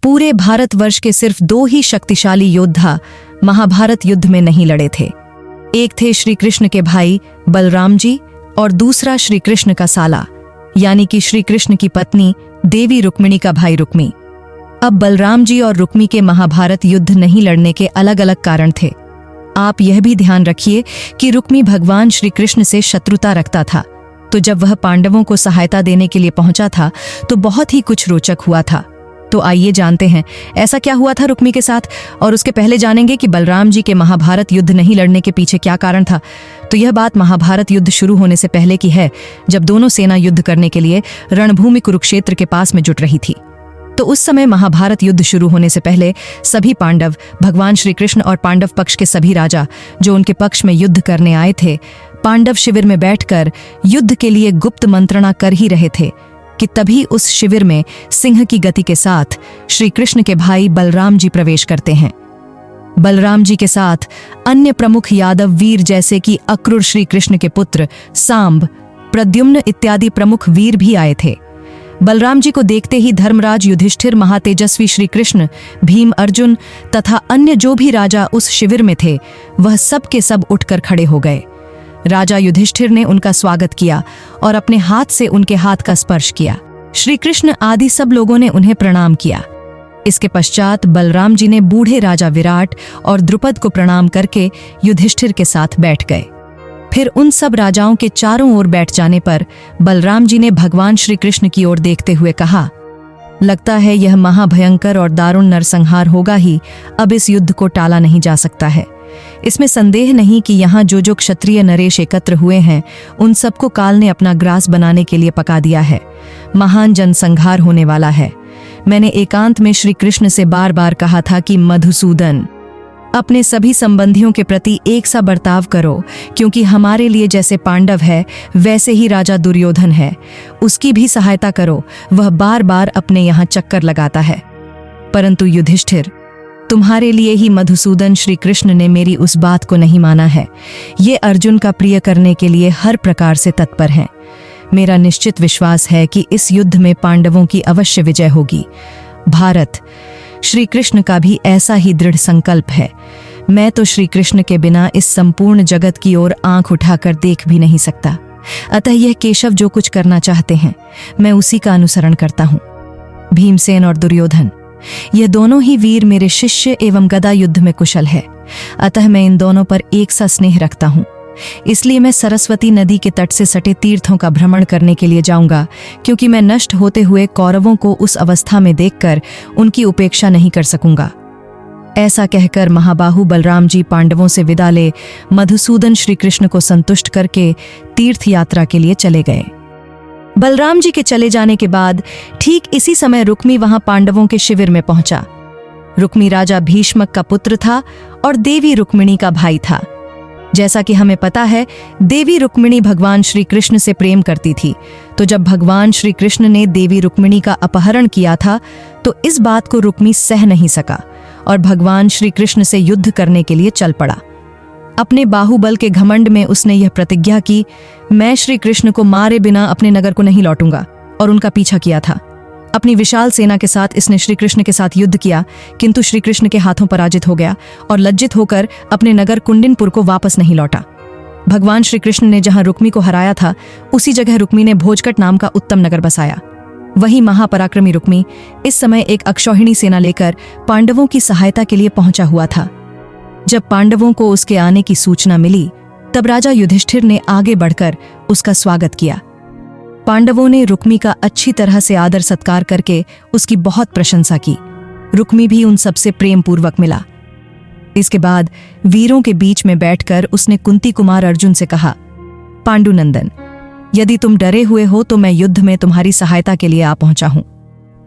पूरे भारतवर्ष के सिर्फ 2 ही शक्तिशाली योद्धा महाभारत युद्ध में नहीं लड़े थे। एक थे श्री कृष्ण के भाई बलराम जी और दूसरा श्री कृष्ण का साला यानी कि श्री कृष्ण की पत्नी देवी रुक्मिणी का भाई रुक्मी। अब बलराम जी और रुक्मी के महाभारत युद्ध नहीं लड़ने के अलग अलग कारण थे। आप यह भी ध्यान रखिए कि रुक्मी भगवान श्री कृष्ण से शत्रुता रखता था, तो जब वह पांडवों को सहायता देने के लिए पहुंचा था तो बहुत ही कुछ रोचक हुआ था। तो आइए जानते हैं ऐसा क्या हुआ था रुक्मी के साथ, और उसके पहले जानेंगे कि बलराम जी के महाभारत युद्ध नहीं लड़ने के पीछे क्या कारण था। तो यह बात महाभारत युद्ध शुरू होने से पहले की है, जब दोनों सेना युद्ध करने के लिए रणभूमि कुरुक्षेत्र के पास में जुट रही थी। तो उस समय महाभारत युद्ध शुरू होने से पहले सभी पांडव, भगवान श्री कृष्ण और पांडव पक्ष के सभी राजा जो उनके पक्ष में युद्ध करने आए थे, पांडव शिविर में बैठकर युद्ध के लिए गुप्त मंत्रणा कर ही रहे थे कि तभी उस शिविर में सिंह की गति के साथ श्री कृष्ण के भाई बलराम जी प्रवेश करते हैं। बलराम जी के साथ अन्य प्रमुख यादव वीर जैसे कि अक्रूर श्री कृष्ण के पुत्र सांब, प्रद्युम्न इत्यादि प्रमुख वीर भी आए थे। बलराम जी को देखते ही धर्मराज युधिष्ठिर, महातेजस्वी श्री कृष्ण, भीम, अर्जुन तथा अन्य जो भी राजा उस शिविर में थे वह सब के सब उठकर खड़े हो गए। राजा युधिष्ठिर ने उनका स्वागत किया और अपने हाथ से उनके हाथ का स्पर्श किया। श्री कृष्ण आदि सब लोगों ने उन्हें प्रणाम किया। इसके पश्चात बलराम जी ने बूढ़े राजा विराट और द्रुपद को प्रणाम करके युधिष्ठिर के साथ बैठ गए। फिर उन सब राजाओं के चारों ओर बैठ जाने पर बलराम जी ने भगवान श्री कृष्ण की ओर देखते हुए कहा, लगता है यह महाभयंकर और दारुण नरसंहार होगा ही, अब इस युद्ध को टाला नहीं जा सकता है। इसमें संदेह नहीं कि यहाँ जो जो क्षत्रिय नरेश एकत्र हुए हैं उन सबको काल ने अपना ग्रास बनाने के लिए पका दिया है। महान जनसंहार होने वाला है। मैंने एकांत में श्री कृष्ण से बार बार कहा था कि मधुसूदन, अपने सभी संबंधियों के प्रति एक सा बर्ताव करो, क्योंकि हमारे लिए जैसे पांडव है वैसे ही राजा दुर्योधन है, उसकी भी सहायता करो, वह बार बार अपने यहाँ चक्कर लगाता है। परंतु युधिष्ठिर, तुम्हारे लिए ही मधुसूदन श्री कृष्ण ने मेरी उस बात को नहीं माना है। ये अर्जुन का प्रिय करने के लिए हर प्रकार से तत्पर हैं। मेरा निश्चित विश्वास है कि इस युद्ध में पांडवों की अवश्य विजय होगी। भारत, श्री कृष्ण का भी ऐसा ही दृढ़ संकल्प है। मैं तो श्री कृष्ण के बिना इस संपूर्ण जगत की ओर आंख उठाकर देख भी नहीं सकता। अतः यह केशव जो कुछ करना चाहते हैं मैं उसी का अनुसरण करता हूँ। भीमसेन और दुर्योधन, यह दोनों ही वीर मेरे शिष्य एवं गदा युद्ध में कुशल है, अतः मैं इन दोनों पर एक सा स्नेह रखता हूँ। इसलिए मैं सरस्वती नदी के तट से सटे तीर्थों का भ्रमण करने के लिए जाऊंगा, क्योंकि मैं नष्ट होते हुए कौरवों को उस अवस्था में देखकर उनकी उपेक्षा नहीं कर सकूंगा। ऐसा कहकर महाबाहु बलराम जी पांडवों से विदा ले मधुसूदन श्री कृष्ण को संतुष्ट करके तीर्थ यात्रा के लिए चले गए। बलराम जी के चले जाने के बाद ठीक इसी समय रुक्मी वहां पांडवों के शिविर में पहुंचा। रुक्मी राजा भीष्मक का पुत्र था और देवी रुक्मिणी का भाई था। जैसा कि हमें पता है, देवी रुक्मिणी भगवान श्री कृष्ण से प्रेम करती थी, तो जब भगवान श्री कृष्ण ने देवी रुक्मिणी का अपहरण किया था तो इस बात को रुक्मी सह नहीं सका और भगवान श्री कृष्ण से युद्ध करने के लिए चल पड़ा। अपने बाहुबल के घमंड में उसने यह प्रतिज्ञा की, मैं श्री कृष्ण को मारे बिना अपने नगर को नहीं लौटूंगा, और उनका पीछा किया था। अपनी विशाल सेना के साथ इसने श्री कृष्ण के साथ युद्ध किया, किंतु श्री कृष्ण के हाथों पराजित हो गया और लज्जित होकर अपने नगर कुंडिनपुर को वापस नहीं लौटा। भगवान श्री कृष्ण ने जहां रुक्मी को हराया था उसी जगह रुक्मी ने भोजकट नाम का उत्तम नगर बसाया। वही महापराक्रमी रुक्मी इस समय एक अक्षौहिणी सेना लेकर पांडवों की सहायता के लिए पहुंचा हुआ था। जब पांडवों को उसके आने की सूचना मिली तब राजा युधिष्ठिर ने आगे बढ़कर उसका स्वागत किया। पांडवों ने रुक्मी का अच्छी तरह से आदर सत्कार करके उसकी बहुत प्रशंसा की। रुक्मी भी उन सबसे प्रेम पूर्वक मिला। इसके बाद वीरों के बीच में बैठकर उसने कुंती कुमार अर्जुन से कहा, पांडुनंदन, यदि तुम डरे हुए हो तो मैं युद्ध में तुम्हारी सहायता के लिए आ पहुंचा हूं।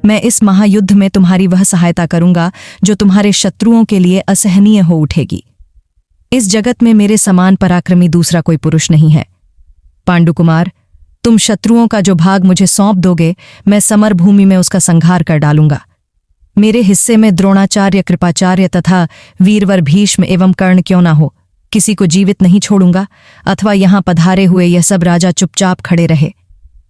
मैं इस महायुद्ध में तुम्हारी वह सहायता करूंगा जो तुम्हारे शत्रुओं के लिए असहनीय हो उठेगी। इस जगत में मेरे समान पराक्रमी दूसरा कोई पुरुष नहीं है। पांडुकुमार, तुम शत्रुओं का जो भाग मुझे सौंप दोगे मैं समर भूमि में उसका संहार कर डालूंगा। मेरे हिस्से में द्रोणाचार्य, कृपाचार्य तथा वीरवर भीष्म एवं कर्ण क्यों ना हो, किसी को जीवित नहीं छोड़ूंगा, अथवा यहां पधारे हुए यह सब राजा चुपचाप खड़े रहे।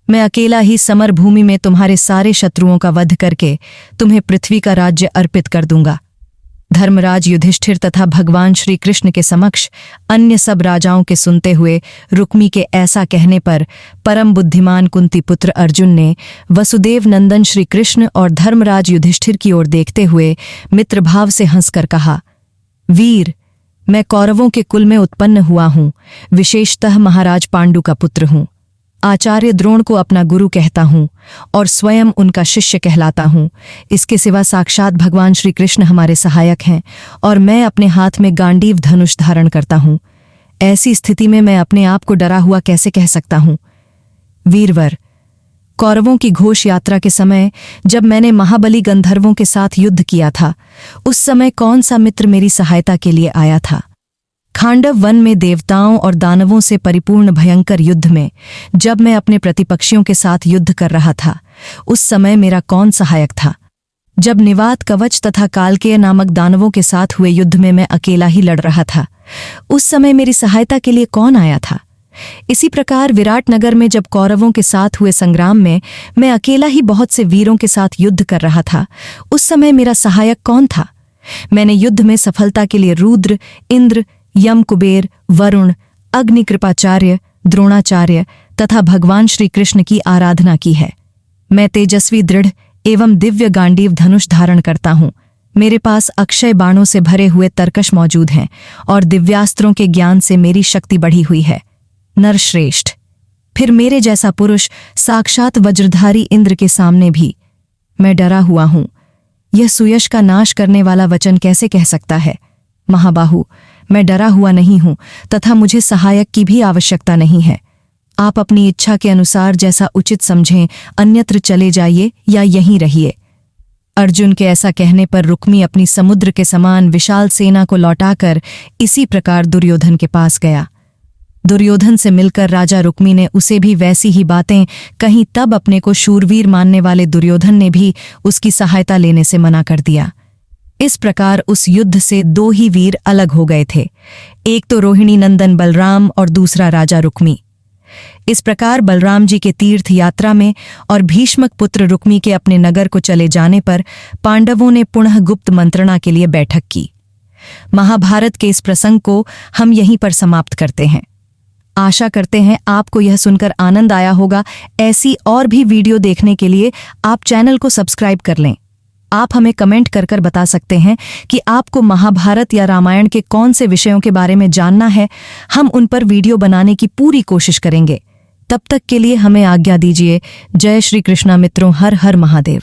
मैं अकेला ही समर भूमि में तुम्हारे सारे शत्रुओं का वध करके तुम्हें पृथ्वी का राज्य अर्पित कर दूंगा। धर्मराज युधिष्ठिर तथा भगवान श्री कृष्ण के समक्ष अन्य सब राजाओं के सुनते हुए रुक्मी के ऐसा कहने पर परम बुद्धिमान कुंती पुत्र अर्जुन ने वसुदेव नंदन श्री कृष्ण और धर्मराज युधिष्ठिर की ओर देखते हुए मित्रभाव से हंसकर कहा, वीर, मैं कौरवों के कुल में उत्पन्न हुआ हूं, विशेषतः महाराज पांडु का पुत्र हूं। आचार्य द्रोण को अपना गुरु कहता हूं और स्वयं उनका शिष्य कहलाता हूं। इसके सिवा साक्षात भगवान श्री कृष्ण हमारे सहायक हैं और मैं अपने हाथ में गांडीव धनुष धारण करता हूं। ऐसी स्थिति में मैं अपने आप को डरा हुआ कैसे कह सकता हूं? वीरवर, कौरवों की घोष यात्रा के समय जब मैंने महाबली गंधर्वों के साथ युद्ध किया था, उस समय कौन सा मित्र मेरी सहायता के लिए आया था? खांडव वन में देवताओं और दानवों से परिपूर्ण भयंकर युद्ध में जब मैं अपने प्रतिपक्षियों के साथ युद्ध कर रहा था, उस समय मेरा कौन सहायक था? जब निवात कवच तथा कालकेय नामक दानवों के साथ हुए युद्ध में मैं अकेला ही लड़ रहा था, उस समय मेरी सहायता के लिए कौन आया था? इसी प्रकार विराटनगर में जब कौरवों के साथ हुए संग्राम में मैं अकेला ही बहुत से वीरों के साथ युद्ध कर रहा था, उस समय मेरा सहायक कौन था? मैंने युद्ध में सफलता के लिए रुद्र, इंद्र, यम, कुबेर, वरुण, अग्नि, कृपाचार्य, द्रोणाचार्य तथा भगवान श्री कृष्ण की आराधना की है। मैं तेजस्वी, दृढ़ एवं दिव्य गांडीव धनुष धारण करता हूँ। मेरे पास अक्षय बाणों से भरे हुए तरकश मौजूद हैं और दिव्यास्त्रों के ज्ञान से मेरी शक्ति बढ़ी हुई है। नरश्रेष्ठ, फिर मेरे जैसा पुरुष साक्षात वज्रधारी इंद्र के सामने भी मैं डरा हुआ हूं। यह सुयश का नाश करने वाला वचन कैसे कह सकता है? महाबाहु, मैं डरा हुआ नहीं हूं तथा मुझे सहायक की भी आवश्यकता नहीं है। आप अपनी इच्छा के अनुसार जैसा उचित समझें अन्यत्र चले जाइए या यहीं रहिए। अर्जुन के ऐसा कहने पर रुक्मी अपनी समुद्र के समान विशाल सेना को लौटाकर इसी प्रकार दुर्योधन के पास गया। दुर्योधन से मिलकर राजा रुक्मी ने उसे भी वैसी ही बातें कहीं, तब अपने को शूरवीर मानने वाले दुर्योधन ने भी उसकी सहायता लेने से मना कर दिया। इस प्रकार उस युद्ध से दो ही वीर अलग हो गए थे, एक तो रोहिणी नंदन बलराम और दूसरा राजा रुक्मी। इस प्रकार बलराम जी के तीर्थ यात्रा में और भीष्मक पुत्र रुक्मी के अपने नगर को चले जाने पर पांडवों ने पुनः गुप्त मंत्रणा के लिए बैठक की। महाभारत के इस प्रसंग को हम यहीं पर समाप्त करते हैं। आशा करते हैं आपको यह सुनकर आनंद आया होगा। ऐसी और भी वीडियो देखने के लिए आप चैनल को सब्सक्राइब कर लें। आप हमें कमेंट कर बता सकते हैं कि आपको महाभारत या रामायण के कौन से विषयों के बारे में जानना है। हम उन पर वीडियो बनाने की पूरी कोशिश करेंगे। तब तक के लिए हमें आज्ञा दीजिए। जय श्री कृष्णा मित्रों, हर हर महादेव।